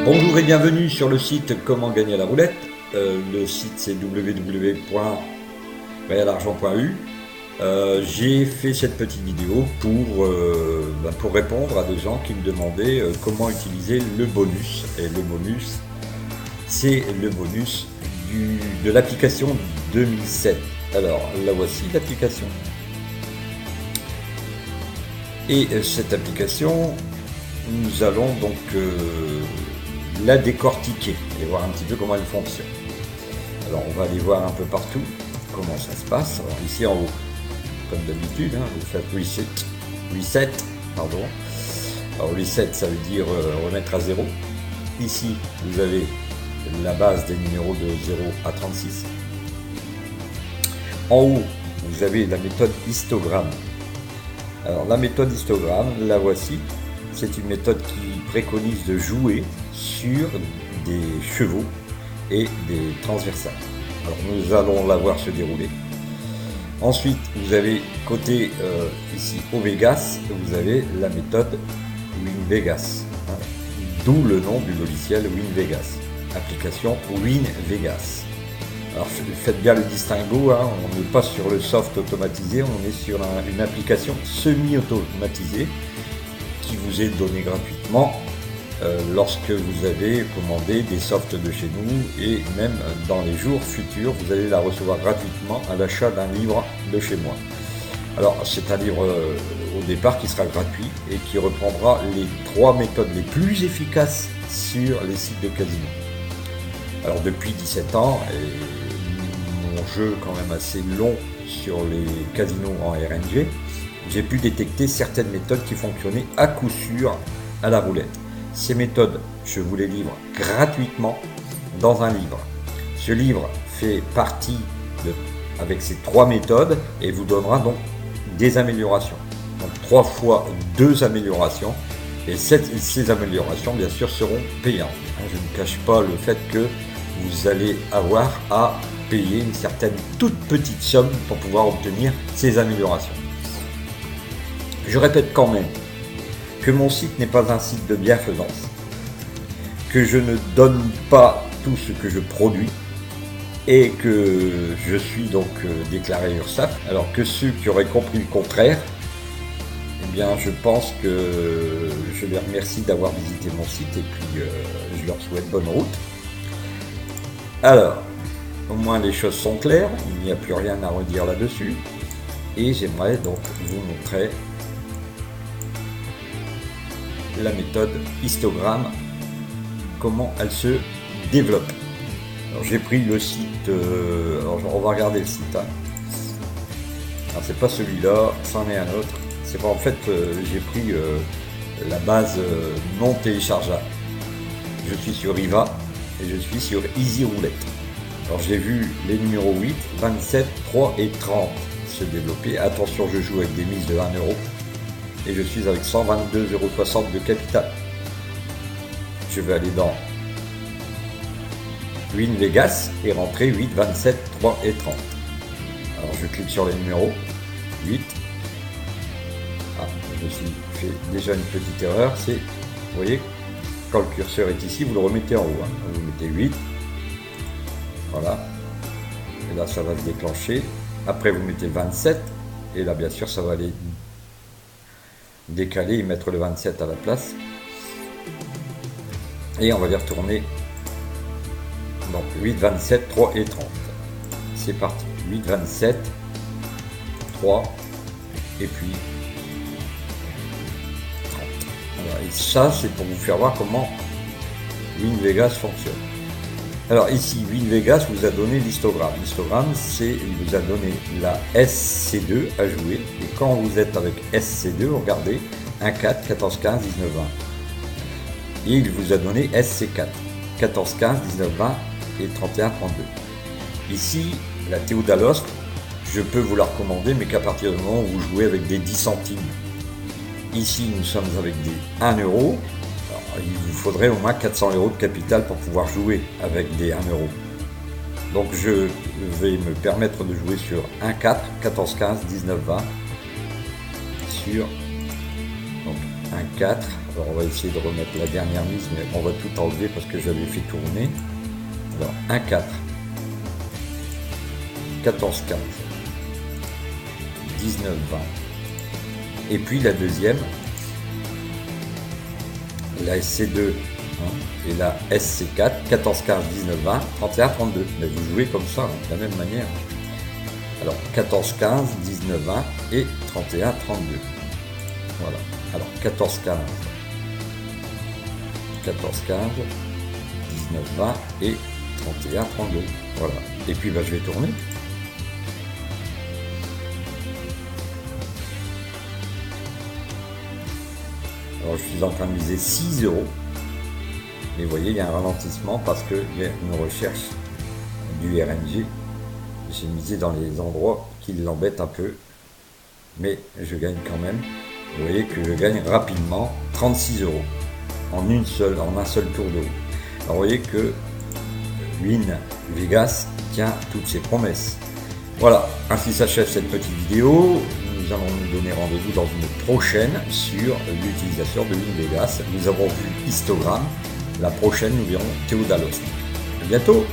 Bonjour et bienvenue sur le site Comment gagner à la roulette. Le site c'est www.realargent.eu. J'ai fait cette petite vidéo pour répondre à des gens qui me demandaient comment utiliser le bonus. Et le bonus, c'est le bonus de l'application 2007. Alors la voici l'application. Et cette application, nous allons donc la décortiquer et voir un petit peu comment elle fonctionne. Alors on va aller voir un peu partout comment ça se passe. Alors ici en haut, comme d'habitude, vous faites reset, pardon. Alors reset, ça veut dire remettre à zéro. Ici vous avez la base des numéros de 0 à 36. En haut vous avez la méthode histogramme. Alors la méthode histogramme, la voici. C'est une méthode qui préconise de jouer sur des chevaux et des transversales. Alors nous allons la voir se dérouler. Ensuite, vous avez côté ici au Vegas, vous avez la méthode WinVegas, d'où le nom du logiciel WinVegas, application WinVegas. Alors faites bien le distinguo, on n'est pas sur le soft automatisé, on est sur une application semi-automatisée qui vous est donnée gratuitement lorsque vous avez commandé des softs de chez nous, et même dans les jours futurs, vous allez la recevoir gratuitement à l'achat d'un livre de chez moi. Alors c'est un livre au départ qui sera gratuit et qui reprendra les 3 méthodes les plus efficaces sur les sites de casino. Alors depuis 17 ans, et mon jeu quand même assez long sur les casinos en RNG, j'ai pu détecter certaines méthodes qui fonctionnaient à coup sûr à la roulette. Ces méthodes, je vous les livre gratuitement dans un livre. Ce livre fait partie avec ces 3 méthodes et vous donnera donc des améliorations. Donc 3 fois 2 améliorations, et ces améliorations bien sûr seront payantes. Je ne cache pas le fait que vous allez avoir à payer une certaine toute petite somme pour pouvoir obtenir ces améliorations. Je répète quand même que mon site n'est pas un site de bienfaisance, que je ne donne pas tout ce que je produis et que je suis donc déclaré URSSAF, alors que ceux qui auraient compris le contraire, eh bien je pense que je les remercie d'avoir visité mon site et puis je leur souhaite bonne route. Alors, au moins les choses sont claires, il n'y a plus rien à redire là-dessus, et j'aimerais donc vous montrer la méthode histogramme, comment elle se développe. Alors j'ai pris le site, alors on va regarder le site. Alors c'est pas celui-là, c'en est un autre. C'est pas, en fait j'ai pris la base non téléchargeable. Je suis sur Riva et je suis sur Easy Roulette. Alors j'ai vu les numéros 8, 27, 3 et 30 se développer. Attention, je joue avec des mises de 1 euro. Et je suis avec 122,60 € de capital. Je vais aller dans WinVegas et rentrer 8, 27, 3 et 30. Alors je clique sur les numéros 8. Je me suis fait déjà une petite erreur. C'est, vous voyez, quand le curseur est ici, vous le remettez en haut. Vous mettez 8. Voilà. Et là, ça va se déclencher. Après, vous mettez 27. Et là, bien sûr, ça va aller décaler et mettre le 27 à la place, et on va les retourner. Donc 8, 27, 3 et 30. C'est parti. 8, 27, 3 et puis 30. Voilà. Et ça, c'est pour vous faire voir comment WinVegas fonctionne. Alors ici, WinVegas vous a donné l'histogramme. L'histogramme, il vous a donné la SC2 à jouer. Et quand vous êtes avec SC2, regardez, 1, 4, 14, 15, 19, 20. Et il vous a donné SC4, 14, 15, 19, 20 et 31, 32. Ici, la Théodalos, je peux vous la recommander, mais qu'à partir du moment où vous jouez avec des 10 centimes. Ici, nous sommes avec des 1 euro. Il vous faudrait au moins 400 € de capital pour pouvoir jouer avec des 1 euro. Donc je vais me permettre de jouer sur 1, 4, 14, 15, 19, 20 sur donc un 4. Alors on va essayer de remettre la dernière mise, mais on va tout enlever parce que j'avais fait tourner. Alors un 4, 14, 15, 19, 20. Et puis la deuxième, la SC2 et la SC4, 14, 15, 19, 20, 31, 32. Mais vous jouez comme ça, de la même manière. Alors 14, 15, 19, 20 et 31, 32. Voilà. Alors 14, 15, 14, 15, 19, 20 et 31, 32. Voilà. Et puis je vais tourner. Alors je suis en train de miser 6 €. Mais vous voyez, il y a un ralentissement parce qu'il y a une recherche du RNG. J'ai misé dans les endroits qui l'embêtent un peu. Mais je gagne quand même. Vous voyez que je gagne rapidement 36 € en un seul tour de roue. Alors vous voyez que Win Vegas tient toutes ses promesses. Voilà, ainsi s'achève cette petite vidéo. Nous allons nous donner rendez-vous dans une prochaine sur l'utilisation de Win Vegas. Nous avons vu Histogram. La prochaine, nous verrons Theodalos. À bientôt!